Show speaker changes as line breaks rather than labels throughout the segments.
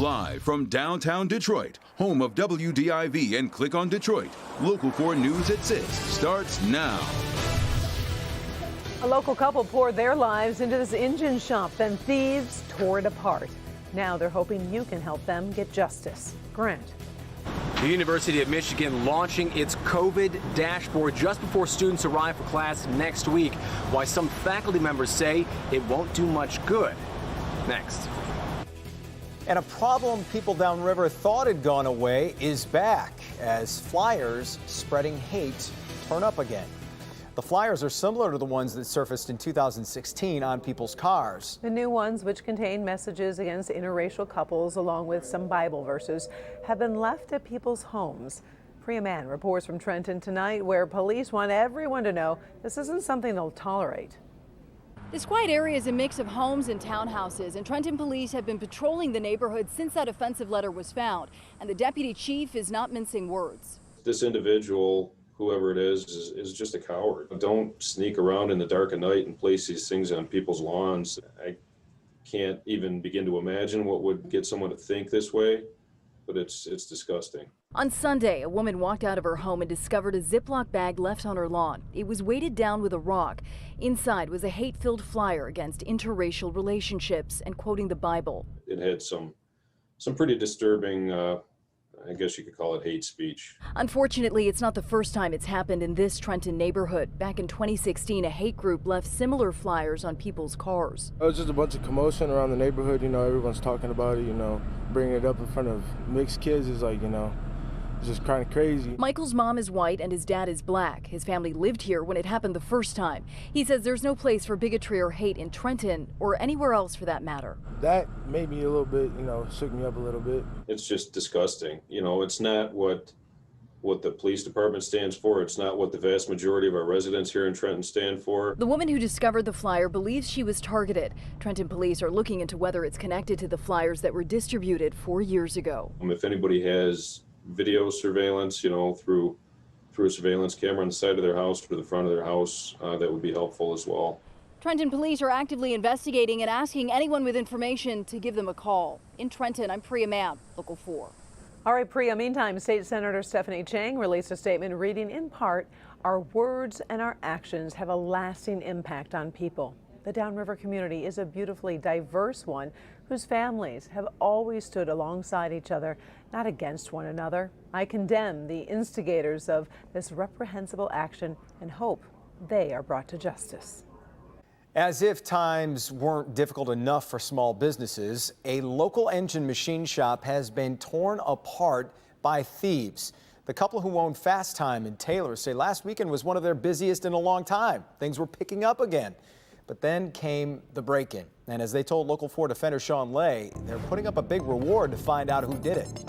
Live from downtown Detroit, home of WDIV and Click on Detroit, Local 4 News at 6 starts now.
A local couple poured their lives into this engine shop, then thieves tore it apart. Now they're hoping you can help them get justice. Grant.
The University of Michigan launching its COVID dashboard just before students arrive for class next week. Why some faculty members say it won't do much good. Next.
And a problem people downriver thought had gone away is back as flyers spreading hate turn up again. The flyers are similar to the ones that surfaced in 2016 on people's cars.
The new ones, which contain messages against interracial couples along with some Bible verses, have been left at people's homes. Priya Mann reports from Trenton tonight, where police want everyone to know this isn't something they'll tolerate.
This quiet area is a mix of homes and townhouses, and Trenton police have been patrolling the neighborhood since that offensive letter was found, and the deputy chief is not mincing words.
This individual, whoever it is just a coward. Don't sneak around in the dark of night and place these things on people's lawns. I can't even begin to imagine what would get someone to think this way, but it's disgusting.
On Sunday, a woman walked out of her home and discovered a Ziploc bag left on her lawn. It was weighted down with a rock. Inside was a hate-filled flyer against interracial relationships and quoting the Bible.
It had some pretty disturbing, I guess you could call it hate speech.
Unfortunately, it's not the first time it's happened in this Trenton neighborhood. Back in 2016, a hate group left similar flyers on people's cars.
It was just a bunch of commotion around the neighborhood. Everyone's talking about it, bringing it up in front of mixed kids is like, it's just kind of crazy.
Michael's mom is white and his dad is black. His family lived here when it happened the first time. He says there's no place for bigotry or hate in Trenton or anywhere else for that matter.
That made me a little bit, shook me up a little bit.
It's just disgusting. It's not what the police department stands for. It's not what the vast majority of our residents here in Trenton stand for.
The woman who discovered the flyer believes she was targeted. Trenton police are looking into whether it's connected to the flyers that were distributed 4 years ago.
If anybody has video surveillance, through a surveillance camera on the side of their house or the front of their house, that would be helpful as well.
Trenton police are actively investigating and asking anyone with information to give them a call. In Trenton, I'm Priya Mann, Local 4.
All right, Priya. Meantime, State Senator Stephanie Chang released a statement reading in part, "Our words and our actions have a lasting impact on people." The Downriver community is a beautifully diverse one whose families have always stood alongside each other, not against one another. I condemn the instigators of this reprehensible action and hope they are brought to justice.
As if times weren't difficult enough for small businesses, a local engine machine shop has been torn apart by thieves. The couple who own Fast Time in Taylor say last weekend was one of their busiest in a long time. Things were picking up again. But then came the break-in. And as they told Local 4 defender Sean Lay, they're putting up a big reward to find out who did it.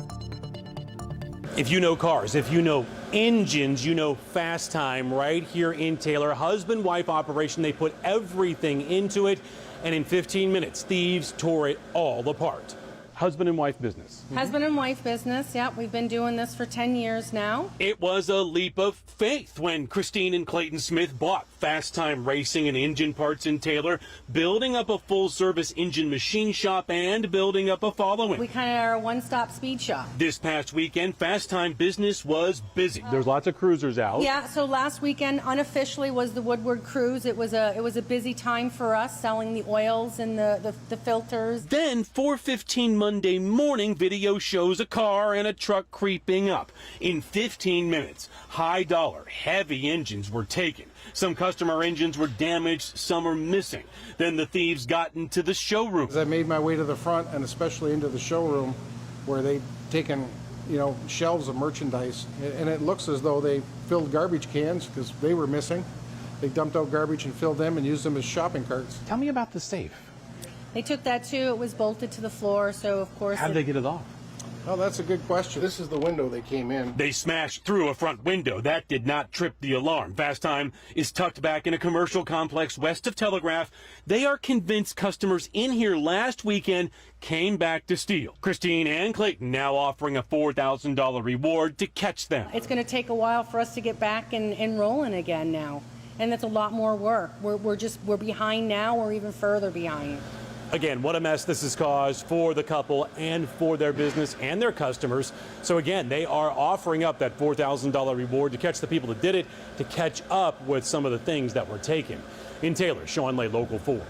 If you know cars, if you know engines, you know Fast Time right here in Taylor. Husband-wife operation. They put everything into it. And in 15 minutes, thieves tore it all apart. Husband and wife business.
Husband and wife business. Yep, we've been doing this for 10 years now.
It was a leap of faith when Christine and Clayton Smith bought Fast Time Racing and Engine Parts in Taylor, building up a full-service engine machine shop and building up a following.
We kind of are a one-stop speed shop.
This past weekend, Fast Time business was busy. There's lots of cruisers out.
Yeah, so last weekend unofficially was the Woodward Cruise. It was a busy time for us selling the oils and the filters.
Then 4:15 Monday morning, video shows a car and a truck creeping up. In 15 minutes, high dollar, heavy engines were taken. Some customer engines were damaged, some are missing. Then the thieves got into the showroom.
As I made my way to the front and especially into the showroom where they'd taken, shelves of merchandise, and it looks as though they filled garbage cans because they were missing. They dumped out garbage and filled them and used them as shopping carts.
Tell me about the safe.
They took that too. It was bolted to the floor, so of course.
How did they get it off?
Oh, that's a good question. This is the window they came in.
They smashed through a front window. That did not trip the alarm. Fast Time is tucked back in a commercial complex west of Telegraph. They are convinced customers in here last weekend came back to steal. Christine and Clayton now offering a $4,000 reward to catch them.
It's going to take a while for us to get back and rolling again now. And that's a lot more work. We're behind now. We're even further behind.
Again, what a mess this has caused for the couple and for their business and their customers. So again, they are offering up that $4,000 reward to catch the people that did it, to catch up with some of the things that were taken. In Taylor, Sean Lay, Local 4.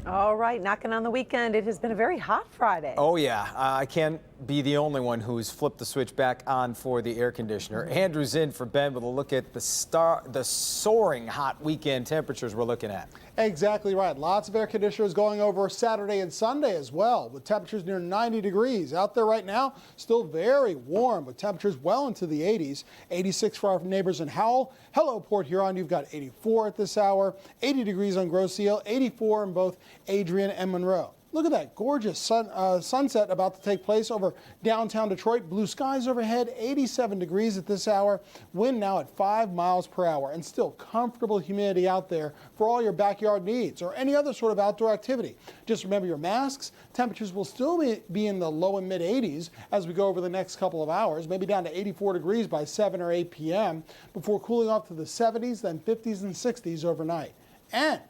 All right, knocking on the weekend. It has been a very hot Friday.
Oh, yeah. I can't be the only one who's flipped the switch back on for the air conditioner. Andrew's in for Ben with a look at the soaring hot weekend temperatures we're looking at.
Exactly right. Lots of air conditioners going over Saturday and Sunday as well, with temperatures near 90 degrees. Out there right now, still very warm with temperatures well into the 80s. 86 for our neighbors in Howell. Hello, Port Huron. You've got 84 at this hour, 80 degrees on Grosse Ile, 84 in both Adrian and Monroe. Look at that gorgeous sunset about to take place over downtown Detroit. Blue skies overhead, 87 degrees at this hour. Wind now at 5 miles per hour, and still comfortable humidity out there for all your backyard needs or any other sort of outdoor activity. Just remember your masks. Temperatures will still be in the low and mid 80s as we go over the next couple of hours, maybe down to 84 degrees by 7 or 8 p.m. before cooling off to the 70s, then 50s and 60s overnight, and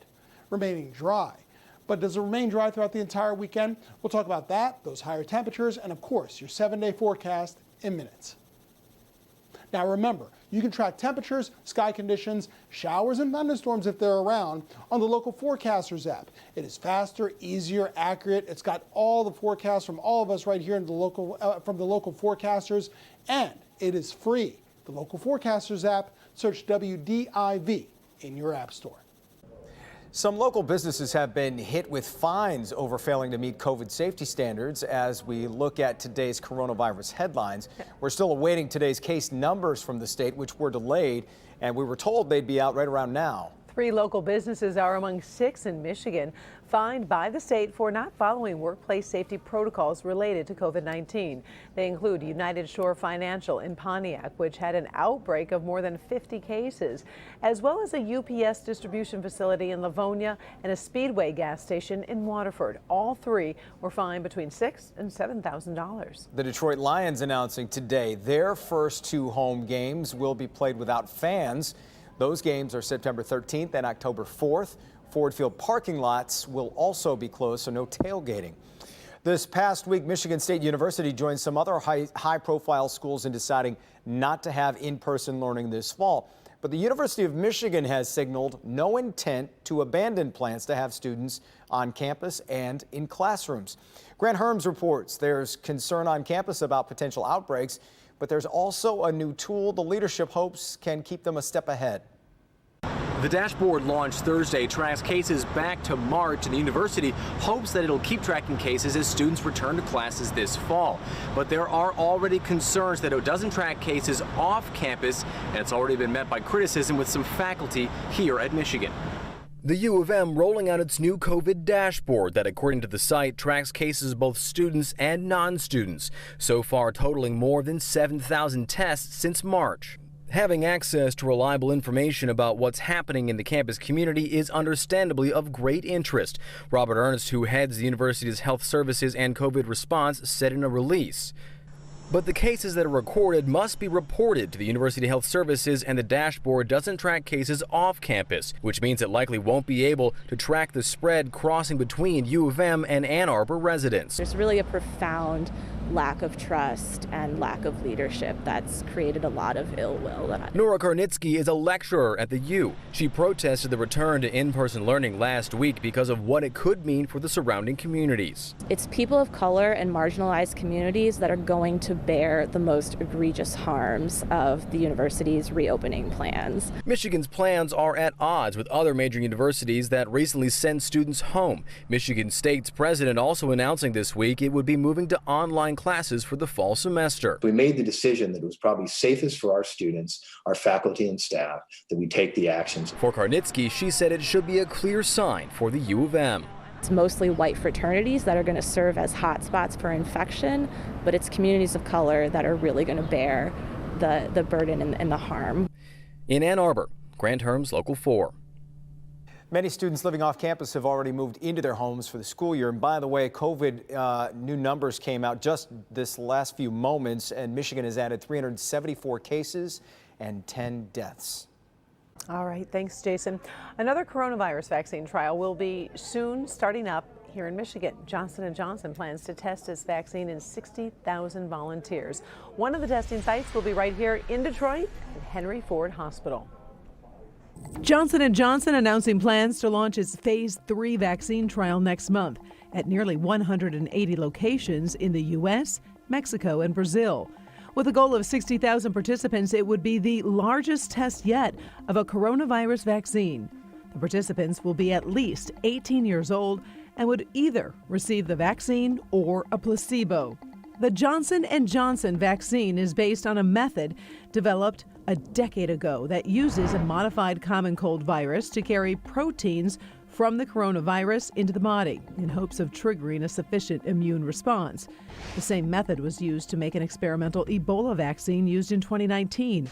remaining dry. But does it remain dry throughout the entire weekend? We'll talk about that, those higher temperatures, and of course, your 7-day forecast in minutes. Now remember, you can track temperatures, sky conditions, showers, and thunderstorms if they're around on the Local Forecasters app. It is faster, easier, accurate. It's got all the forecasts from all of us right here in the from the Local Forecasters, and it is free. The Local Forecasters app, search WDIV in your app store.
Some local businesses have been hit with fines over failing to meet COVID safety standards. As we look at today's coronavirus headlines, we're still awaiting today's case numbers from the state, which were delayed, and we were told they'd be out right around now.
3 local businesses are among 6 in Michigan fined by the state for not following workplace safety protocols related to COVID-19. They include United Shore Financial in Pontiac, which had an outbreak of more than 50 cases, as well as a UPS distribution facility in Livonia and a Speedway gas station in Waterford. All 3 were fined between $6,000 and $7,000.
The Detroit Lions announcing today their first 2 home games will be played without fans. Those games are September 13th and October 4th. Ford Field parking lots will also be closed, so no tailgating. This past week, Michigan State University joined some other high-profile schools in deciding not to have in-person learning this fall. But the University of Michigan has signaled no intent to abandon plans to have students on campus and in classrooms. Grant Herms reports there's concern on campus about potential outbreaks, but there's also a new tool the leadership hopes can keep them a step ahead.
The dashboard launched Thursday tracks cases back to March, and the university hopes that it'll keep tracking cases as students return to classes this fall. But there are already concerns that it doesn't track cases off campus, and it's already been met by criticism with some faculty here at Michigan. The U of M rolling out its new COVID dashboard that, according to the site, tracks cases of both students and non-students, so far totaling more than 7,000 tests since March. Having access to reliable information about what's happening in the campus community is understandably of great interest, Robert Ernst, who heads the university's health services and COVID response, said in a release. But the cases that are recorded must be reported to the University Health Services, and the dashboard doesn't track cases off campus, which means it likely won't be able to track the spread crossing between U of M and Ann Arbor residents.
There's really a profound lack of trust and lack of leadership that's created a lot of ill will.
Nora Karnitsky is a lecturer at the U. She protested the return to in-person learning last week because of what it could mean for the surrounding communities.
It's people of color and marginalized communities that are going to bear the most egregious harms of the university's reopening plans.
Michigan's plans are at odds with other major universities that recently sent students home. Michigan State's president also announcing this week it would be moving to online classes for the fall semester.
We made the decision that it was probably safest for our students, our faculty and staff, that we take the actions.
For Karnitsky, she said it should be a clear sign for the U of M.
It's mostly white fraternities that are going to serve as hotspots for infection, but it's communities of color that are really going to bear the burden and the harm.
In Ann Arbor, Grant Herms, Local 4.
Many students living off campus have already moved into their homes for the school year. And by the way, COVID new numbers came out just this last few moments, and Michigan has added 374 cases and 10 deaths.
All right, thanks, Jason. Another coronavirus vaccine trial will be soon starting up here in Michigan. Johnson & Johnson plans to test its vaccine in 60,000 volunteers. One of the testing sites will be right here in Detroit at Henry Ford Hospital. Johnson & Johnson announcing plans to launch its phase 3 vaccine trial next month at nearly 180 locations in the U.S., Mexico, and Brazil. With a goal of 60,000 participants, it would be the largest test yet of a coronavirus vaccine. The participants will be at least 18 years old and would either receive the vaccine or a placebo. The Johnson & Johnson vaccine is based on a method developed a decade ago that uses a modified common cold virus to carry proteins from the coronavirus into the body in hopes of triggering a sufficient immune response. The same method was used to make an experimental Ebola vaccine used in 2019.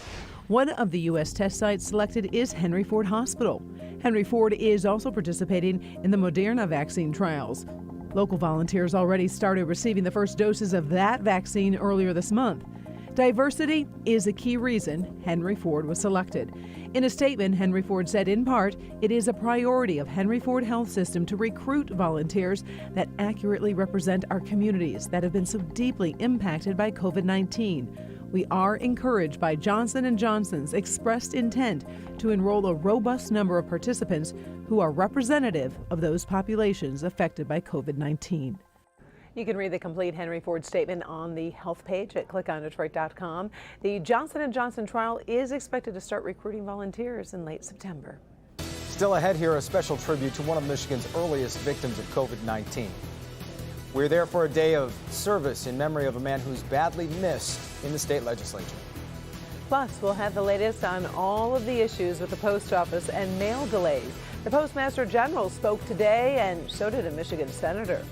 One of the U.S. test sites selected is Henry Ford Hospital. Henry Ford is also participating in the Moderna vaccine trials. Local volunteers already started receiving the first doses of that vaccine earlier this month. Diversity is a key reason Henry Ford was selected. In a statement, Henry Ford said in part, it is a priority of Henry Ford Health System to recruit volunteers that accurately represent our communities that have been so deeply impacted by COVID-19. We are encouraged by Johnson & Johnson's expressed intent to enroll a robust number of participants who are representative of those populations affected by COVID-19. You can read the complete Henry Ford statement on the health page at clickondetroit.com. The Johnson & Johnson trial is expected to start recruiting volunteers in late September.
Still ahead here, a special tribute to one of Michigan's earliest victims of COVID-19. We're there for a day of service in memory of a man who's badly missed in the state legislature.
Plus, we'll have the latest on all of the issues with the post office and mail delays. The Postmaster General spoke today, and so did a Michigan senator.